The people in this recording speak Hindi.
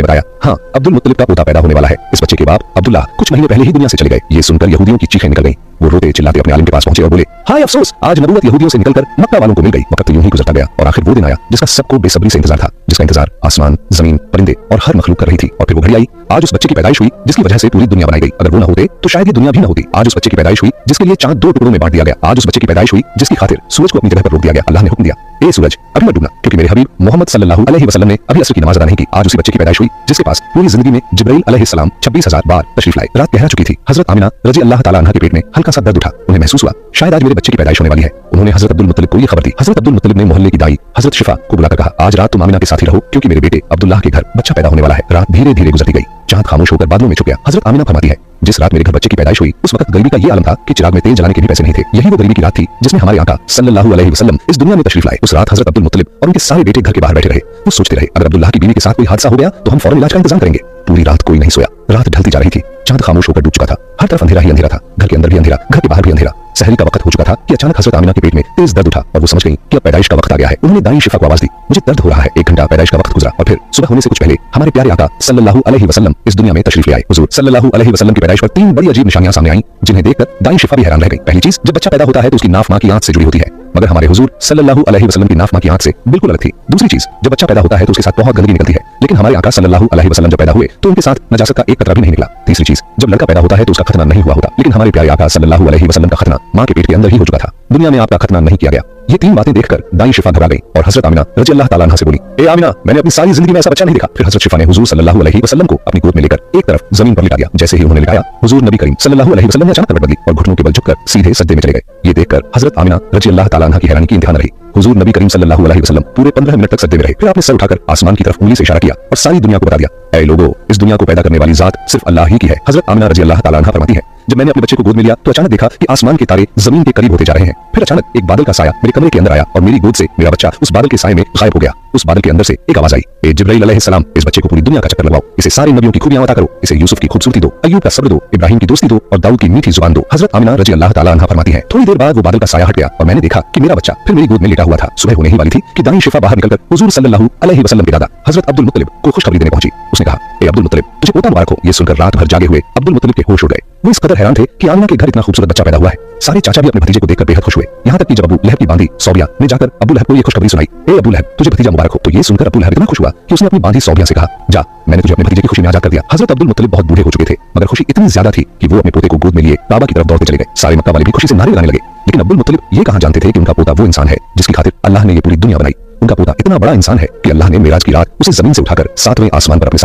बताया, हाँ अब्दुल मुत्तलिब का पोता पैदा होने वाला है। इस बच्चे के बाप अब्दुल्लाह कुछ महीने पहले ही दुनिया से चले गए। ये सुनकर यहूदियों की चीखें निकल गईं। वो रोते चिल्लाते अपने आलिम के पास पहुंचे और बोले, हाय अफसोस, आज नबूवत यहूदियों से निकलकर मक्का वालों को मिल गई। वक्त यूं ही गुजरता गया और आखिर वो दिन आया जिसका सबको बेसब्री से इंतजार था, जिसका इंतजार आसमान, जमीन, परिंदे और हर मखलूक कर रही थी। और फिर वो घड़ी आई, आज उस बच्चे की पैदाइश हुई जिसकी वजह से पूरी दुनिया बनाई गई। अगर वो न होते तो शायद ये दुनिया भी न होती। आज उस बच्चे की पैदाइश हुई जिसके लिए चांद 2 टुकड़ों में बांट दिया गया। आज उस बच्चे की पैदाइश हुई जिसकी खातिर सूरज को अपनी जगह पर रोक दिया गया। अल्लाह ने हुक्म दिया, ए सूरज अभी मत डूबना, क्योंकि मेरे हबीब मोहम्मद सल्लल्लाहु अलैहि वसल्लम ने अभी असर की नमाज अदा नहीं की। आज उसी बच्चे की पैदाइश हुई जिसके पास पूरी जिंदगी में जिब्राइल अलैहिस्सलाम 26,000 बार तशरीफ लाए। रात गहरा चुकी थी। हजरत आमिना रजी अल्लाह ताला अन्हा के पेट में हल्का सा दर्द उठा। उन्हें महसूस हुआ शायद आज मेरे बच्चे की पैदाइश होने वाली है। उन्होंने हजरत अब्दुल मुत्तलिब को ये खबर दी। हजरत अब्दुल मुत्तलिब ने मोहल्ले की दाई हजरत शिफा को बुलाकर कहा, आज रात तुम आमिना के साथ ही रहो, क्योंकि मेरे बेटे अब्दुल्लाह के घर बच्चा पैदा होने वाला है। रात धीरे धीरे गुजरती गई। चांद खामोश होकर बादलों में छुप गया। हजरत आमिना फरमाती है, जिस रात मेरे घर बच्चे की पैदाइश हुई उस वक्त गरीबी का ये आलम था कि चिराग में तेल जलाने के भी पैसे नहीं थे। यही वो गरीबी की रात थी जिसमें हमारे आका सल्लल्लाहु अलैहि वसल्लम इस दुनिया में तशरीफ लाए। उस रात हजरत अब्दुल मुत्तलिब और उनके सारे बेटे घर के बाहर बैठे रहे। वो सोचते रहे, अगर अब्दुल्लाह की बीवी के साथ कोई हादसा हो गया तो हम फौरन इलाज का इंतजाम करेंगे। पूरी रात कोई नहीं सोया। रात ढलती जा रही थी। चांद खामोश होकर डूब चुका था। हर तरफ अंधेरा ही अंधेरा था। घर के अंदर भी अंधेरा, घर के बाहर भी अंधेरा। सहरी का वक्त हो चुका था कि अचानक हजरत आमिना के पेट में तेज दर्द उठा और वो समझ गई कि अब पैदाइश का वक्त आ गया है। उन्होंने दाई शिफा को आवाज दी, मुझे दर्द हो रहा है। 1 घंटा पैदाइश का वक्त गुजरा और फिर सुबह होने से कुछ पहले हमारे प्यारे आका सल्लल्लाहु अलैहि वसल्लम इस दुनिया में तशरीफ ले आए। हुजूर सल्लल्लाहु अलैहि वसल्लम की पैदाइश पर 3 बड़ी अजीब निशानियां सामने आईं, जिन्हें देखकर दाई शिफा भी हैरान रह गई। पहली चीज, जब बच्चा पैदा होता है तो उसकी नाफ मां की आंत से जुड़ी होती है, मगर हमारे हुजूर सल्लल्लाहु अलैहि वसल्लम की नाफ मां की आंत से बिल्कुल अलग थी। दूसरी चीज, जब बच्चा पैदा होता है तो उसके साथ बहुत गंदगी निकलती है, लेकिन हमारे आका सल्लल्लाहु अलैहि वसल्लम जब पैदा हुए तो उनके साथ नजासत का एक कतरा भी नहीं निकला। तीसरी चीज, जब लड़का पैदा होता है तो उसका खतना नहीं हुआ होता, लेकिन हमारे प्यारे आका सल्लल्लाहु अलैहि वसल्लम का खतना मां के पेट के अंदर ही हो चुका था। दुनिया में आपका खतना नहीं किया गया। ये 3 बातें देखकर दाई शिफा घबरा गई और हजरत आमिना रजी अल्लाह ताला अन्हा से बोली, ए आमिना, मैंने अपनी सारी जिंदगी में ऐसा बच्चा नहीं देखा। फिर हजरत शिफा ने हुजूर सल्लल्लाहु अलैहि वसल्लम को अपनी गोद में लेकर एक तरफ जमीन पर लिटा दिया। जैसे ही उन्होंने लिटाया, हुजूर नबी करीम सल्लल्लाहु अलैहि वसल्लम ने अचानक करवट बदली और घुटनों के बल झुककर सीधे सजदे में चले गए। ये देखकर हजरत आमिना रजी अल्लाह ताला अन्हा की हैरानी की इंतहा न रही। हुजूर नबी करीम सल्लल्लाहु अलैहि वसल्लम पूरे 15 मिनट तक सजदे में रहे। फिर आपने सर उठाकर आसमान की तरफ उंगली से इशारा किया और सारी दुनिया को बता दिया, ऐ लोगों, इस दुनिया को पैदा करने वाली जात सिर्फ अल्लाह ही की है। हजरत आमिना रजी अल्लाह ताला अन्हा फरमाती है, जब मैंने अपने बच्चे को गोद में लिया तो अचानक देखा कि आसमान के तारे जमीन के करीब होते जा रहे हैं। फिर अचानक एक बादल का साया मेरे कमरे के अंदर आया और मेरी गोद से मेरा बच्चा उस बादल के साए में गायब हो गया। उस बादल के अंदर से एक आवाज आई, ए जिब्राइल अलैहिस्सलाम, इस बच्चे को पूरी दुनिया का चक्कर लगवाओ, इसे सारे नबियों की खूबियां अता करो, इसे यूसुफ की खूबसूरती दो, अय्यूब का सब्र दो, इब्राहिम की दोस्ती दो और दाऊद की मीठी जुबान दो। हजरत आमिना रजी अल्लाह ताला अन्हा फरमाती है, थोड़ी देर बाद वो बादल का साया हट गया और मैंने देखा कि मेरा बच्चा फिर मेरी गोद में लेटा हुआ था। सुबह होने ही वाली थी कि दाई शिफा बाहर निकलकर हुजूर सल्लल्लाहु अलैहि वसल्लम के दादा हजरत अब्दुल मुत्तलिब को खुशखबरी देने पहुंची। उसने कहा, ए अब्दुल मुत्तलिब, तुझे पोता मुबारक हो। ये सुनकर रात भर जागे हुए अब्दुल मुत्तलिब के होश उड़ गए। वो इस कदर हैरान थे कि आमिना के घर इतना खूबसूरत बच्चा पैदा हुआ है। सारे चाचा भी अपने भतीजे को देखकर बेहद खुश हुए। यहाँ तक कि जब अबू लहब की बांधी सौबिया ने जाकर अबू लहब को ये खुशखबरी सुनाई, ए अबू लहब, तुझे भतीजा मुबारक हो। तो ये सुनकर अबू लहब इतना खुश हुआ कि उसने अपनी बांधी सौबिया से कहा, जा, मैंने तुझे अपने भतीजे की खुशी में आजाद कर दिया। हजरत अब्दुल मुत्तलिब बहुत बूढ़े हो चुके थे, मगर खुशी इतनी ज्यादा थी कि वो अपने पोते को गोद में लिए काबा की तरफ दौड़ते चले गए। सारे मक्का वाले भी खुशी से नारे लगाने लगे। लेकिन अब्दुल मुत्तलिब ये कहां जानते थे कि उनका पोता वो इंसान है जिसकी खातिर अल्लाह ने ये पूरी दुनिया बनाई। उनका पोता इतना बड़ा इंसान है कि अल्लाह ने मेराज की रात उसे जमीन से उठाकर 7वें आसमान पर अपने सामने